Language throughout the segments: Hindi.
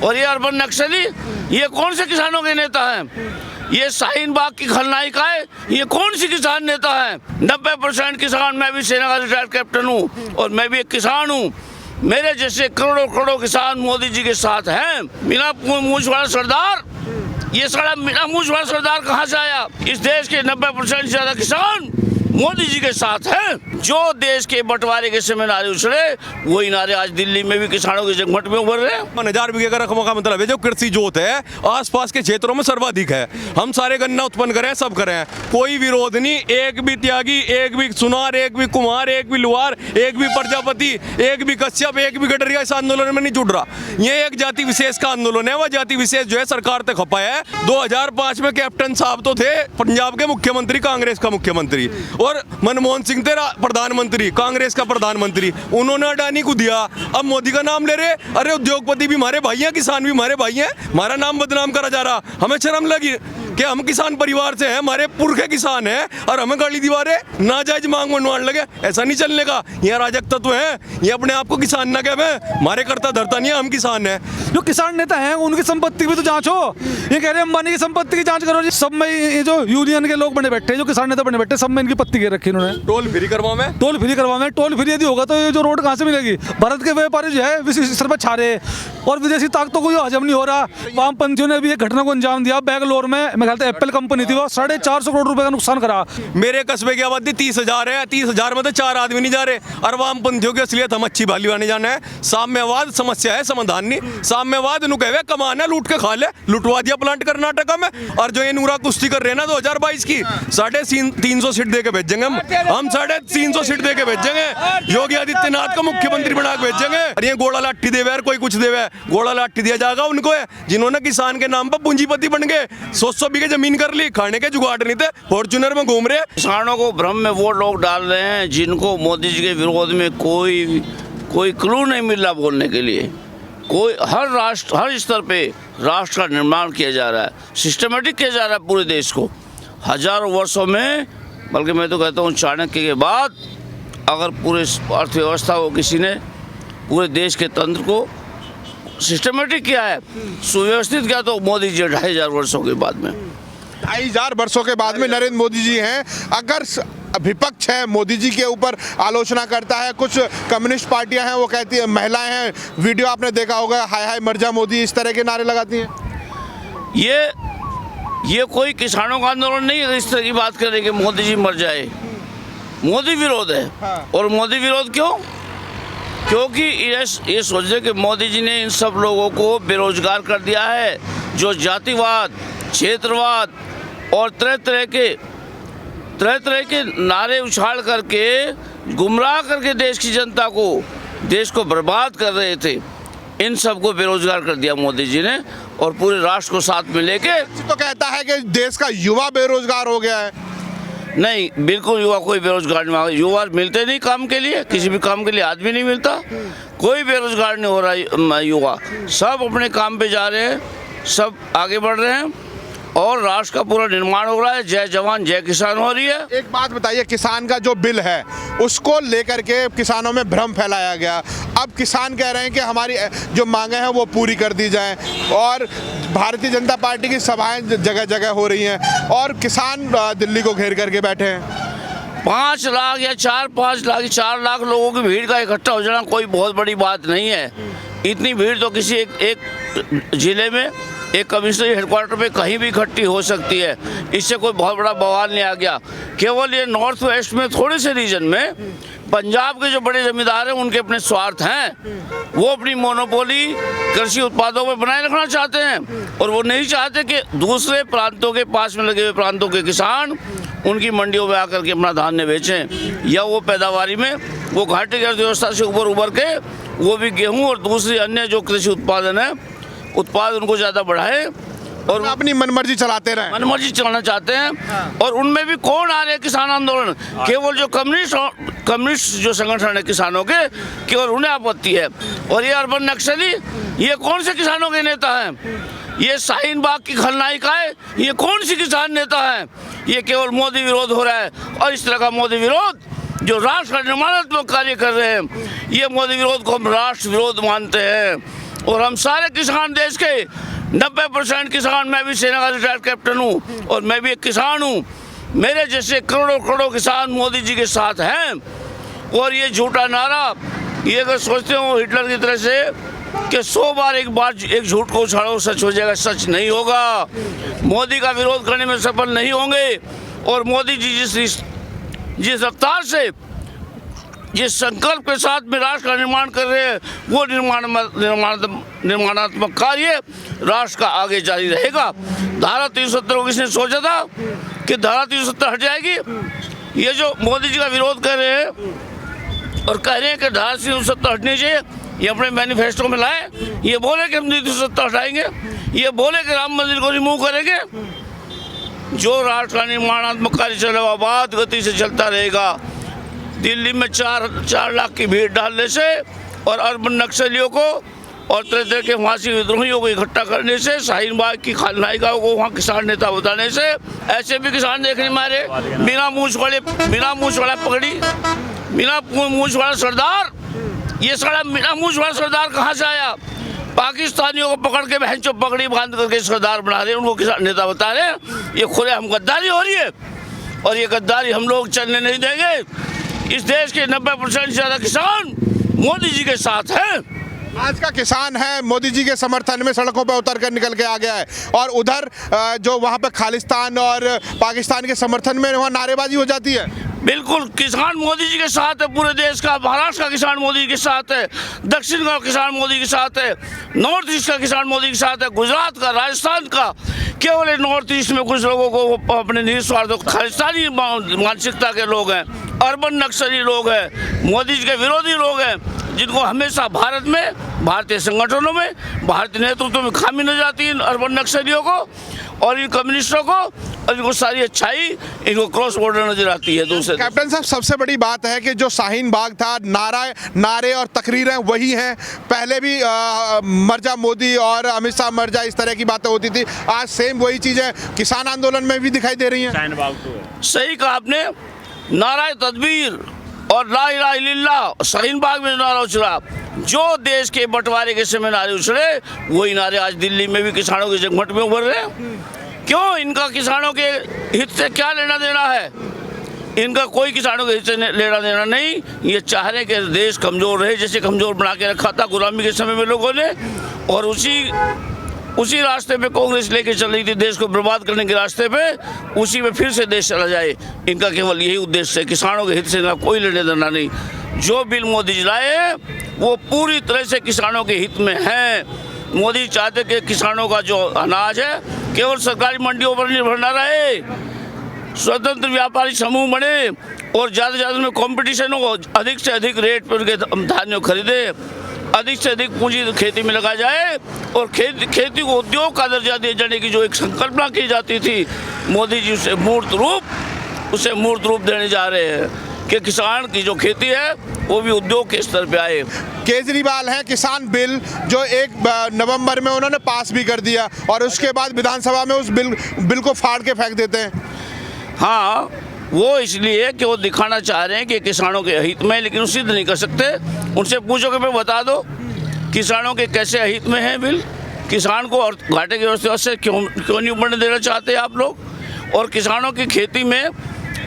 और ये अर्बन नक्सली, ये कौन से किसानों के नेता हैं? ये शाहीन बाग की खलनायिका है, ये कौन सी किसान नेता है? 90% किसान, मैं भी सेना का रिटायर्ड कैप्टन हूँ और मैं भी एक किसान हूँ। मेरे जैसे करोड़ों करोड़ों किसान मोदी जी के साथ हैं। बिना मूंछ वाला सरदार, ये सारा बिना मूंछ वाला सरदार कहाँ से आया? इस देश के 90% से ज्यादा किसान मोदी जी के साथ हैं। जो देश के बंटवारे के समय नारे उछले, वही नारे आज दिल्ली में भी किसानों के जगमट में उभर रहे हैं। 1000 बीघे का रकबों का मतलब है जो कृषि जोत है आसपास के क्षेत्रों में सर्वाधिक है। हम सारे गन्ना उत्पन्न करें, सब करें, कोई विरोध नहीं। एक भी त्यागी, एक भी सुनार, एक भी कुमार, एक भी लुहार, एक भी प्रजापति, एक भी कश्यप, एक भी गडरिया इस आंदोलन में नहीं जुड़ रहा। ये एक जाति विशेष का आंदोलन है। वह जाति विशेष जो है सरकार तक खपा है। 2005 में कैप्टन साहब तो थे पंजाब के मुख्यमंत्री, कांग्रेस का मुख्यमंत्री, और मनमोहन सिंह थे प्रधानमंत्री, कांग्रेस का प्रधानमंत्री। उन्होंने अडानी को दिया, अब मोदी का नाम ले रहे। अरे उद्योगपति भी हमारे भाई हैं, किसान भी हमारे भाई हैं, हमारा नाम बदनाम करा जा रहा। हमें शर्म लगी कि हम किसान परिवार से हैं, हमारे पुरखे किसान हैं और हमें गाली दीवारें नाजायज मांग मनवाने लगे। ऐसा नहीं चलने का। ये अराजक तत्व है, ये अपने आप को किसान ना कहे, हमारे करता धरता नहीं है, हम किसान हैं। जो किसान नेता हैं उनकी संपत्ति भी तो जांचो। ये कह रहे हैं अंबानी की संपत्ति की जांच करो जी। सब में ये जो यूनियन के लोग बने बैठे, जो किसान नेता बने बैठे, सब में इनकी पत्ती के रखी इन्होंने। टोल फ्री करवाएं, टोल फ्री करवाएं। टोल फ्री यदि होगा तो ये जो रोड कहाँ से मिलेगी? भारत के व्यापारी जो है सर पर छा रहे और विदेशी ताकतों को हजम नहीं हो रहा। वामपंथियों ने भी एक घटना को अंजाम दिया। बैंगलोर में मैं ख्याल एप्पल कंपनी थी, वो 450 करोड़ रुपए का नुकसान करा। मेरे कस्बे की आबादी 30,000 है। 30,000 में तो 4 आदमी नहीं जा रहे। और वामपंथियों की असलियत हम अच्छी भाली आने जाना है। साम्यवाद समस्या है, समाधान नहीं। साम्यवाद नु कहे कमाना लूट के खा ले, लुटवा दिया प्लांट कर्नाटक में। और जो ये नूरा कुश्ती कर रहे हैं ना 2022 की, 350 सीट दे के भेजेंगे हम 350 सीट दे के भेजेंगे। योगी आदित्यनाथ को मुख्यमंत्री बना के भेजेंगे। और ये गोला लाठी देवे और कोई कुछ देवे, गोला लाठी दिया जाएगा उनको है जिन्होंने किसान के नाम पर पूंजीपति बन गए। 100 बीघे जमीन कर ली, खाने के जुगाड़ नहीं थे, फॉर्च्यूनर में घूम रहे। किसानों को भ्रम में वो लोग डाल रहे हैं जिनको मोदी जी के विरोध में कोई क्लू नहीं मिल रहा बोलने के लिए। कोई हर स्तर पे राष्ट्र का निर्माण किया जा रहा है, सिस्टमेटिक किया जा रहा है पूरे देश को। हजारों वर्षों में, बल्कि मैं तो कहता हूँ चाणक्य के बाद, अगर पूरे अर्थव्यवस्था को किसी ने, पूरे देश के तंत्र को सिस्टमेटिक किया है, सुव्यवस्थित किया, तो मोदी जी 2500 वर्षों के बाद में। 2500 वर्षों के बाद में नरेंद्र मोदी जी हैं। अगर विपक्ष है मोदी जी के ऊपर आलोचना करता है, कुछ कम्युनिस्ट पार्टियां हैं वो कहती है, महिलाएं हैं, वीडियो आपने देखा होगा, हाय हाय मर जा मोदी, इस तरह के नारे लगाती हैं। ये कोई किसानों का आंदोलन नहीं है इस तरह की बात करें कि मोदी जी मर जाए। मोदी विरोध है। और मोदी विरोध क्यों? क्योंकि ये सोच रहे कि मोदी जी ने इन सब लोगों को बेरोजगार कर दिया है, जो जातिवाद, क्षेत्रवाद और तरह तरह के नारे उछाल करके, गुमराह करके देश को बर्बाद कर रहे थे। इन सबको बेरोजगार कर दिया मोदी जी ने और पूरे राष्ट्र को साथ में लेके। तो कहता है कि देश का युवा बेरोजगार हो गया है। नहीं, बिल्कुल युवा कोई बेरोजगार नहीं। युवा मिलते नहीं काम के लिए, किसी भी काम के लिए आदमी नहीं मिलता। कोई बेरोजगार नहीं हो रहा युवा, सब अपने काम पे जा रहे हैं, सब आगे बढ़ रहे हैं और राष्ट्र का पूरा निर्माण हो रहा है। जय जवान जय किसान हो रही है। एक बात बताइए, किसान का जो बिल है उसको लेकर के किसानों में भ्रम फैलाया गया। अब किसान कह रहे हैं कि हमारी जो मांगे हैं वो पूरी कर दी जाएं और भारतीय जनता पार्टी की सभाएं जगह जगह हो रही हैं और किसान दिल्ली को घेर करके बैठे हैं। 5 लाख या 4 लाख लोगों की भीड़ का इकट्ठा हो जाना कोई बहुत बड़ी बात नहीं है। इतनी भीड़ तो किसी एक जिले में, एक कमिश्नरी हेडक्वार्टर पे कहीं भी इकट्ठी हो सकती है। इससे कोई बहुत बड़ा बवाल नहीं आ गया। केवल ये नॉर्थ वेस्ट में थोड़े से रीजन में पंजाब के जो बड़े जमींदार हैं उनके अपने स्वार्थ हैं। वो अपनी मोनोपोली कृषि उत्पादों में बनाए रखना चाहते हैं और वो नहीं चाहते कि दूसरे प्रांतों के पास में लगे हुए प्रांतों के किसान उनकी मंडियों में आकर के अपना धान्य बेचें, या वो पैदावारी में वो घाटे की अर्थव्यवस्था से उभर के वो भी गेहूँ और दूसरी अन्य जो कृषि उत्पादन है, उत्पाद उनको ज़्यादा बढ़ाए और अपनी मनमर्जी चलाते रहे, मनमर्जी चलाना चाहते हैं। और उनमें भी कौन आ रहे हैं किसान आंदोलन? केवल जो कम्युनिस्ट जो संगठन है किसानों के, केवल उन्हें आपत्ति है। और ये अर्बन नक्सली, ये कौन से किसानों के नेता हैं? ये शाहीन बाग की खलनायिका है, ये कौन सी किसान नेता है? ये केवल मोदी विरोध हो रहा है। और इस तरह का मोदी विरोध जो राष्ट्र का निर्माणात्मक कार्य कर रहे हैं, ये मोदी विरोध को हम राष्ट्र विरोध मानते हैं। और हम सारे किसान देश के 90% किसान, मैं भी सेना का रिटायर्ड कैप्टन हूँ और मैं भी एक किसान हूँ, मेरे जैसे करोड़ों करोड़ों किसान मोदी जी के साथ हैं। और ये झूठा नारा, ये अगर सोचते हो हिटलर की तरह से कि 100 बार एक झूठ को उछाड़ो सच हो जाएगा, सच नहीं होगा। मोदी का विरोध करने में सफल नहीं होंगे। और मोदी जी जिस रफ्तार से, जिस संकल्प के साथ में राष्ट्र का निर्माण कर रहे हैं, वो निर्माणात्मक कार्य राष्ट्र का आगे जारी रहेगा। धारा 370 को किसने सोचा था कि धारा 370 हट जाएगी? ये जो मोदी जी का विरोध कर रहे हैं और कह रहे हैं कि धारा 370 हटनी चाहिए, ये अपने मैनिफेस्टो में लाए। ये बोले कि हम 370 हटाएंगे, ये बोले कि राम मंदिर को रिमूव करेंगे। जो राष्ट्र का निर्माणात्मक कार्य चलेगा आबाद गति से चलता रहेगा। दिल्ली में 4 लाख की भीड़ डालने से और अर्बन नक्सलियों को और तरह तरह के फांसी विद्रोहियों को इकट्ठा करने से, शाहीन बाग की खलनायिकाओं को वहाँ किसान नेता बताने से, ऐसे भी किसान देखने मारे बिना मूंछ वाला पगड़ी, बिना मूंछ वाला सरदार। ये सारा बिना मूंछ वाला सरदार कहाँ से आया? पाकिस्तानियों को पकड़ के बहन चो पगड़ी बांध करके सरदार बना रहे हैं, उनको किसान नेता बता रहे हैं। ये खुले हम गद्दारी हो रही है और ये गद्दारी हम लोग चलने नहीं देंगे। इस देश के 90% से ज़्यादा किसान मोदी जी के साथ हैं। आज का किसान है मोदी जी के समर्थन में सड़कों पर उतर कर निकल के आ गया है, और उधर जो वहाँ पे खालिस्तान और पाकिस्तान के समर्थन में वहाँ नारेबाजी हो जाती है। बिल्कुल, किसान मोदी जी के साथ है। पूरे देश का, महाराष्ट्र का किसान मोदी जी के साथ है, दक्षिण का किसान मोदी के साथ है, नॉर्थ ईस्ट का किसान मोदी के साथ है, गुजरात का, राजस्थान का। केवल नॉर्थ ईस्ट में कुछ लोगों को अपने निस्वार्थ खालिस्तानी मानसिकता के लोग हैं, अर्बन नक्सली लोग हैं, मोदी जी के विरोधी लोग हैं, जिनको हमेशा भारत में, भारतीय संगठनों में, भारतीय नेतृत्व में खामी नजर आती है। इन अर्बन नक्सलियों को और इन कम्युनिस्टों को, और इनको सारी अच्छाई इनको क्रॉस बॉर्डर नजर आती है दूसरे। कैप्टन साहब, सबसे बड़ी बात है कि जो शाहीन बाग था, नारे और तकरीरें वही हैं। पहले भी मर जा मोदी और अमित शाह मर जा, इस तरह की बातें होती थी। आज सेम वही चीज़ें किसान आंदोलन में भी दिखाई दे रही हैं। सही कहा आपने। नारा तदबीर और ला इलाहा इल्लल्लाह, शाहीन बाग में नारा उछला, जो देश के बंटवारे के समय नारे उछले, वही नारे आज दिल्ली में भी किसानों के जगमट में उभर रहे हैं। क्यों? इनका किसानों के हित से क्या लेना देना है? इनका कोई किसानों के हित से लेना देना नहीं। ये चाह रहे कि देश कमज़ोर रहे, जैसे कमज़ोर बना के रखा था गुलामी के समय में लोगों ने, और उसी रास्ते पे कांग्रेस लेके चल रही थी, देश को बर्बाद करने के रास्ते पे, उसी में फिर से देश चला जाए। इनका केवल यही उद्देश्य है, किसानों के हित से इनका कोई लेने देना नहीं। जो बिल मोदी जी लाए वो पूरी तरह से किसानों के हित में है। मोदी चाहते कि किसानों का जो अनाज है केवल सरकारी मंडियों पर निर्भर न रहे, स्वतंत्र व्यापारी समूह बने और ज़्यादा से ज़्यादा में कॉम्पिटिशन हो, अधिक से अधिक रेट पर उनके धान्य खरीदे, अधिक से अधिक पूंजी खेती में लगाया जाए और खेती को उद्योग का दर्जा दिए जाने की जो एक संकल्पना की जाती थी, मोदी जी उसे मूर्त रूप देने जा रहे हैं कि किसान की जो खेती है वो भी उद्योग के स्तर पे आए। केजरीवाल है किसान बिल जो 1 नवंबर में उन्होंने पास भी कर दिया, और उसके बाद विधानसभा में उस बिल को फाड़ के फेंक देते हैं। हाँ, वो इसलिए कि वो दिखाना चाह रहे हैं कि किसानों के हित में, लेकिन वो सिद्ध नहीं कर सकते। उनसे पूछो कि बता दो किसानों के कैसे हित में है बिल, किसान को और घाटे की वजह से क्यों नहीं उभरने देना चाहते आप लोग। और किसानों की खेती में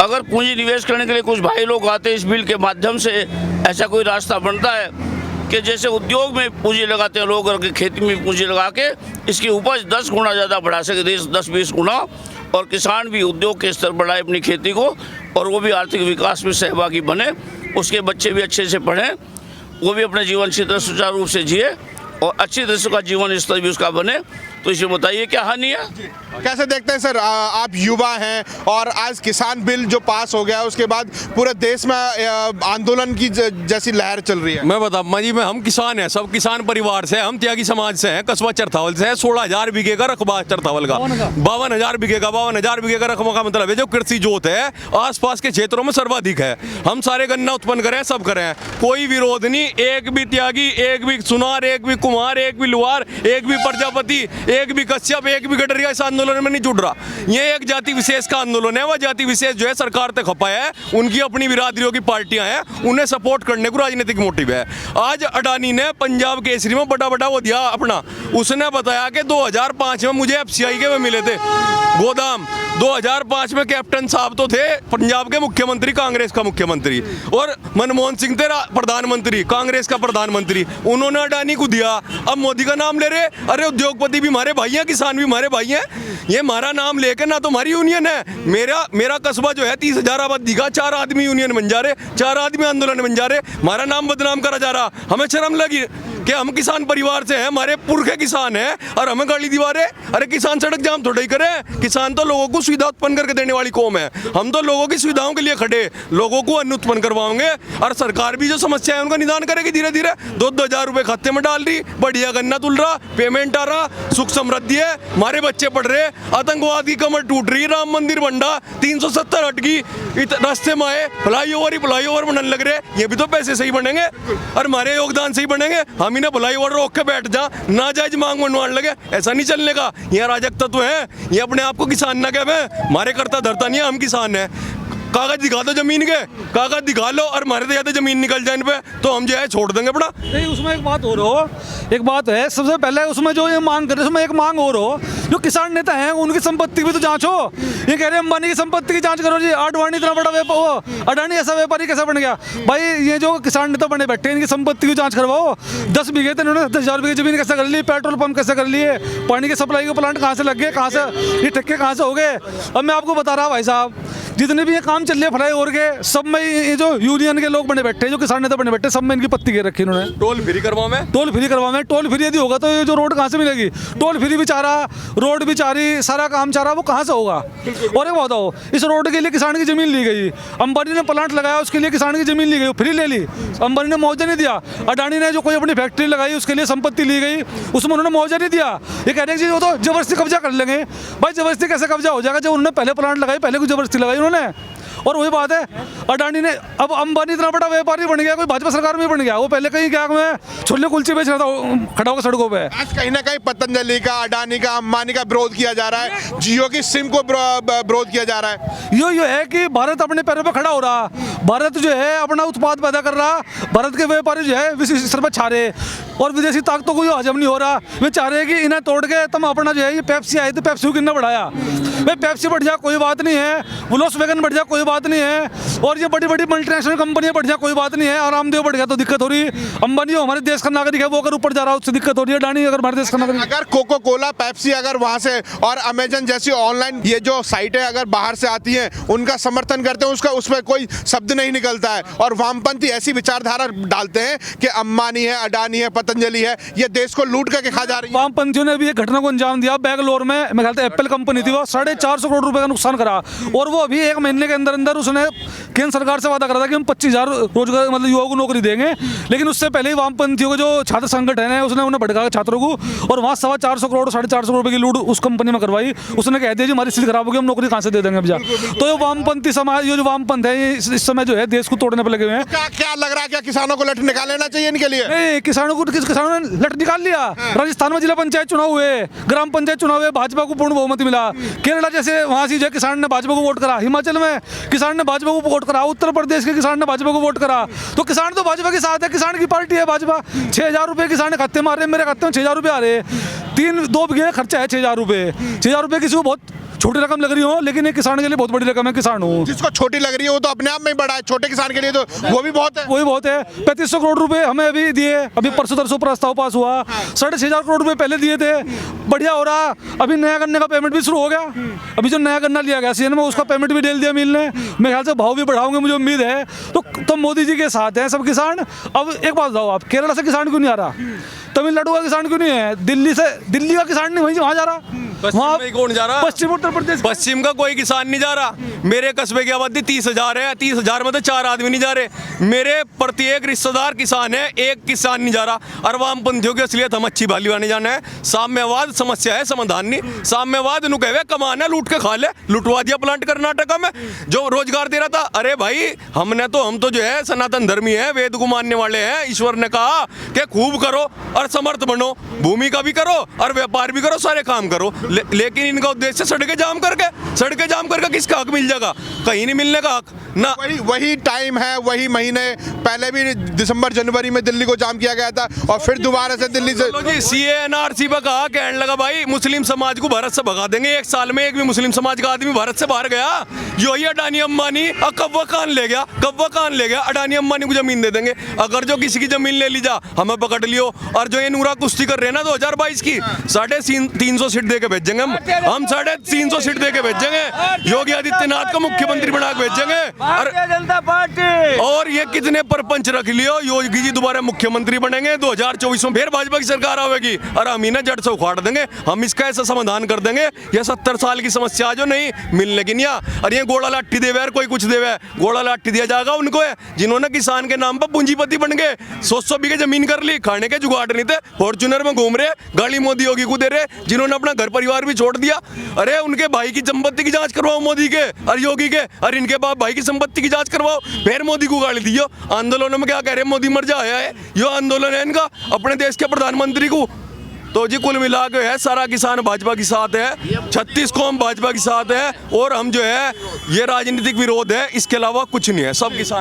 अगर पूंजी निवेश करने के लिए कुछ भाई लोग आते हैं, इस बिल के माध्यम से ऐसा कोई रास्ता बनता है कि जैसे उद्योग में पूंजी लगाते हैं लोग, और खेती में पूंजी लगा के इसकी उपज 10 गुना ज़्यादा बढ़ा सके, 10-20 गुना, और किसान भी उद्योग के स्तर बढ़ाए अपनी खेती को, और वो भी आर्थिक विकास में सहभागी बने, उसके बच्चे भी अच्छे से पढ़ें, वो भी अपने जीवन क्षेत्र सुचारू रूप से जिए और अच्छी तरह से का जीवन स्तर भी उसका बने। तो इसे बताइए क्या हानि है? कैसे देखते हैं सर, आप युवा हैं और आज किसान बिल जो पास हो गया उसके बाद पूरे देश में आंदोलन की जैसी लहर चल रही है। मैं बता जी, हम किसान हैं, सब किसान परिवार से, हम त्यागी समाज से हैं, कस्बा चरथावल से है। 16,000 बीघे का रकबा चरथावल का, 52,000 बीघे का रकबा का मतलब है जो कृषि जोत है आसपास के क्षेत्रों में सर्वाधिक है। हम सारे गन्ना उत्पन्न करें, सब करें, कोई विरोध नहीं। एक भी त्यागी, एक भी सुनार, एक भी कुम्हार, एक भी लुहार, एक भी प्रजापति, एक भी कश्यप एक भी गडरिया इस आंदोलन में नहीं जुड़ रहा। ये एक जाति विशेष का आंदोलन है। वह जाति विशेष जो है सरकार तक खपाया है, उनकी अपनी बिरादरियों की पार्टियां हैं, उन्हें सपोर्ट करने को राजनीतिक मोटिव है। आज अडानी ने पंजाब केसरी में बड़ा बड़ा वो दिया अपना, उसने बताया कि 2005 में मुझे FCI के में मिले थे गोदाम। 2005 में कैप्टन साहब तो थे पंजाब के मुख्यमंत्री, कांग्रेस का मुख्यमंत्री, और मनमोहन सिंह थे प्रधानमंत्री, कांग्रेस का प्रधानमंत्री, उन्होंने अडानी को दिया। अब मोदी का नाम ले रहे, अरे उद्योगपति भी हमारे भाई हैं, किसान भी हमारे भाई हैं। ये हमारा नाम लेकर ना तो हमारी यूनियन है, मेरा कस्बा जो है 30,000 आबादी का, 4 आदमी यूनियन बन जा रहे, 4 आदमी आंदोलन बन जा रहे, हमारा नाम बदनाम करा जा रहा। हमें शर्म लगी कि हम किसान परिवार से हैं, हमारे पुरखे किसान हैं और हमें गाली दीवारें। अरे किसान सड़क जाम थोड़ा ही करे, किसान तो लोगों को सुविधा उत्पन्न करके देने वाली कौम है। हम तो लोगों की सुविधाओं के लिए खड़े, लोगों को अन्न उत्पन्न करवाएंगे और सरकार भी जो समस्या है उनका निदान करेगी। धीरे धीरे 2-2 हज़ार रुपए खाते में डाल रही, बढ़िया गन्ना तुल रहा, पेमेंट आ रहा, सुख समृद्धि है, हमारे बच्चे पढ़ रहे, आतंकवाद की कमर टूट रही, राम मंदिर बंडा 370 हट गई, रास्ते में आए फ्लाईओवर बनने लग रहे। ये भी तो पैसे से ही बनेंगे और हमारे योगदान से ही बनेंगे। हम इन्हें फ्लाईओवर रोक के बैठ जा, नाजायज मांग मनवाने लगे, ऐसा नहीं चलने का। ये अराजक तत्व है, ये अपने आप को किसान ना कहे, हमारे करता धरता नहीं है, हम किसान हैं। कागज दिखा दो जमीन के, कागज दिखा लो और हमारे तो ज्यादा जमीन निकल जाए इन पे तो हम जो है छोड़ देंगे अपना। नहीं, उसमें एक बात और हो, एक बात है सबसे पहले उसमें जो ये मांग कर रहे हैं उसमें एक मांग और हो, जो किसान नेता हैं उनकी संपत्ति भी तो जांचो। ये कह रहे हैं अंबानी की संपत्ति की जांच करो जी, अडानी इतना बड़ा व्यापार, अडानी ऐसा व्यापारी कैसा बन गया भाई। ये जो किसान नेता बने बैठे इनकी संपत्ति की जांच करवाओ। 10 बीघे थे इन्होंने, 10,000 बीघे जमीन कैसे कर ली, पेट्रोल पंप कैसे कर लिए, पानी के सप्लाई के प्लांट कहाँ से लग गए, कहाँ से ये ठेके कहाँ से हो गए। अब मैं आपको बता रहा भाई साहब, जितने भी ये काम चल रहे फ्लाई ओवर के, सब में ये जो यूनियन के लोग बने बैठे, जो किसान नेता बने बैठे, सब में इनकी पत्ती के रखी इन्होंने। टोल फ्री करवाओ, टोल फ्री यदि होगा तो ये जो रोड कहाँ से मिलेगी, टोल फ्री भी चाह रहा, रोड भी चाह रही, सारा काम चाह रहा, वो कहाँ से होगा। और एक बताओ, इस रोड के लिए किसान की जमीन ली गई, अंबानी ने प्लांट लगाया उसके लिए किसान की जमीन ली गई, फ्री ले ली, अंबानी ने मुआवजा नहीं दिया। अडानी ने जो कोई अपनी फैक्ट्री लगाई उसके लिए संपत्ति ली गई, उसमें उन्होंने मुआवजा नहीं दिया। ये कह रहे हैं वो तो जबरदस्ती कब्जा कर लेंगे। भाई जबरदस्ती कैसे कब्जा हो जाएगा जब उन्होंने पहले प्लांट लगाई, पहले कुछ जबरदस्ती लगाई उन्होंने। और वही बात है, अडानी ने, अब अंबानी इतना बड़ा व्यापारी बन गया, कोई भाजपा सरकार में बन गया, वो पहले कहीं क्या में छोले कुलचे बेच रहा था खड़ा होकर सड़कों पे। आज कहीं ना कहीं पतंजलि का, अडानी का, अंबानी का विरोध किया जा रहा है, जियो की सिम को विरोध किया जा रहा है। यो है कि भारत अपने पैरों पे खड़ा हो रहा, भारत जो है अपना उत्पाद पैदा कर रहा, भारत के व्यापारी जो है विश्व स्तर पर छा रहे और विदेशी ताकतों को हजम नहीं हो रहा। वे चाह रहे हैं कि इन्हें तोड़ के तुम अपना जो है, ये पेप्सी आई तो पेप्सी को कितना बढ़ाया, भाई पेप्सी बढ़ जाए कोई बात नहीं है, वोल्क्सवैगन बढ़ जाए कोई बात नहीं है, और ये बड़ी बड़ी मल्टीनेशनल कंपनियां बढ़ जाए कोई बात नहीं है, आरामदेव बढ़ गया तो दिक्कत हो रही। अंबानी जो हमारे देश का नागरिक है वो अगर ऊपर जा रहा है उससे दिक्कत हो रही है। अडानी अगर हमारे देश का नागरिक, अगर कोको कोला, पेप्सी अगर वहां से और अमेजन जैसी ऑनलाइन ये जो साइटें अगर बाहर से आती हैं, उनका समर्थन करते हैं, उसका उसमें कोई शब्द नहीं निकलता है। और वामपंथी ऐसी विचारधारा डालते हैं कि अंबानी है, अडानी है, पतंजलि है, ये देश को लूट करके खा जा रही है। वामपंथियों ने भी एक घटना को अंजाम दिया बेंगलोर में, मैं कहता एप्पल कंपनी थी, वो 450 करोड़ रुपए का नुकसान करा, और वो अभी 1 महीने के अंदर अंदर उसने केंद्र सरकार से वादा करा था कि हम 25,000 रोजगार मतलब युवाओं को नौकरी देंगे। लेकिन उससे पहले ही वामपंथियों के जो छात्र संगठन है उसने उन्हें भड़का छात्रों को, और वहाँ 425 करोड़ 450 करोड़ रुपए की लूट उस कंपनी में करवाई। उसने कह दिया जी हमारी स्थिति खराब होगी, हम नौकरी कहाँ से दे देंगे अब जा। तो ये वामपंथी समाज, ये जो वामपंथ है इस समय जो है देश को तोड़ने पर लगे हुए हैं। क्या लग रहा है, क्या किसानों को लठ निकाल लेना चाहिए इनके लिए? नहीं, किसानों ने लठ निकाल लिया। राजस्थान में जिला पंचायत चुनाव हुए, ग्राम पंचायत चुनाव हुए, भाजपा को पूर्ण बहुमत मिला। केरला जैसे वहाँ से जो किसान ने भाजपा को वोट करा, हिमाचल में किसान ने भाजपा को वोट करा, उत्तर प्रदेश के किसान ने भाजपा को वोट करा। तो किसान तो भाजपा के साथ है, किसान की पार्टी है भाजपा। 6,000 रुपये किसान ने खाते मारे, मेरे खाते में 6,000 रुपये आ रहे, 2 बीघे खर्चा है 6,000 रुपये। 6,000 रुपये किसी को बहुत छोटी रकम लग रही हो, लेकिन एक किसान के लिए बहुत बड़ी रकम है। किसान हो जिसको छोटी लग रही है वो तो अपने आप में ही बड़ा है, छोटे किसान के लिए तो वो भी बहुत है, वही बहुत है। 3500 करोड़ रुपए हमें अभी दिए, अभी परसों तरसों प्रस्ताव पास हुआ। 6,500 करोड़ रुपए पहले दिए थे, बढ़िया हो रहा। अभी नया गन्ने का पेमेंट भी शुरू हो गया, अभी जो नया गन्ना लिया गया सीजन में उसका पेमेंट भी डेल दिया मिल ने। मेरे ख्याल से भाव भी बढ़ाओगे, मुझे उम्मीद है। तो मोदी जी के साथ हैं सब किसान। अब एक बात बताओ आप, केरला से किसान क्यों नहीं आ रहा? तमिलनाडु का किसान क्यों नहीं है? दिल्ली का किसान नहीं वहीं वहाँ जा रहा, वहाँ में कौन जा रहा? पश्चिम उत्तर प्रदेश पश्चिम का कोई किसान नहीं जा रहा। मेरे कस्बे की आबादी 30,000 है, 30,000 में तो 4 आदमी नहीं जा रहे। मेरे प्रत्येक रिश्तेदार किसान है, एक किसान नहीं जा रहा। और वामपंथियों की असलियत हम अच्छी भाली आने जाना है। साम्यवाद समस्या है, समाधान नहीं। साम्यवाद नु कहे कमाना लूट के खा ले, लुटवा दिया प्लांट कर्नाटक में जो रोजगार दे रहा था। अरे भाई हम तो जो है सनातन धर्मी है, वेद को मानने वाले हैं। ईश्वर ने कहा कि खूब करो और समर्थ बनो, भूमि का भी करो और व्यापार भी करो, सारे काम करो। लेकिन इनका उद्देश्य सड़कें जाम करके किसका हक मिल जाएगा? कहीं नहीं मिलने का हक ना। वही टाइम है, वही महीने पहले भी दिसंबर जनवरी में दिल्ली को जाम किया गया था और फिर दोबारा से दिल्ली से सीए एनआरसी पर कहा, कहने लगा भाई मुस्लिम समाज को भारत से भगा देंगे। एक साल में एक भी मुस्लिम समाज का आदमी भारत से बाहर गया? यही अडानी अंबानी कब्बा कान ले गया। अडानी अंबानी को जमीन दे देंगे। अगर जो किसी की जमीन ले ली जा, हमें पकड़ लियो। और जो ये नूरा कुश्ती कर रहे हैं ना 2022 की, 350 सीट दे के भेजेंगे हम 350 सीट दे के भेजेंगे। योगी आदित्यनाथ को मुख्यमंत्री बना के भेजेंगे। भारतीय जनता पार्टी और ये कितने परपंच रख लियो, योगी जी दोबारा मुख्यमंत्री बनेंगे। 2024 में फिर भाजपा की सरकार आवेगी और हम इन्हें जड़ से उखाड़ देंगे। हम इसका ऐसा समाधान कर देंगे। ये 70 साल की समस्या जो नहीं मिलने की नहीं। और ये गोला लाठी देवे, कोई कुछ देवे, गोला लाठी दिया जाएगा उनको है जिन्होंने किसान के नाम पर पूंजीपति बन गए। 100 बीघे जमीन कर ली, खाने के जुगाड़ नहीं थे, फॉर्च्यूनर में घूम रहे, गाड़ी मोदी योगी को दे रहे, जिन्होंने अपना घर परिवार भी छोड़ दिया। अरे उनके भाई की संपत्ति की जांच करवाओ मोदी के और योगी के, और इनके बाप भाई की संपत्ति की जांच करवाओ, फिर मोदी को गाली दियो। आंदोलनों में क्या कह रहे हैं? मोदी मर जाया है। यो आंदोलन है इनका अपने देश के प्रधानमंत्री को। तो जी कुल मिला के है सारा किसान भाजपा के साथ है, 36 कौम भाजपा के साथ है। और हम जो है ये राजनीतिक विरोध है, इसके अलावा कुछ नहीं है, सब किसान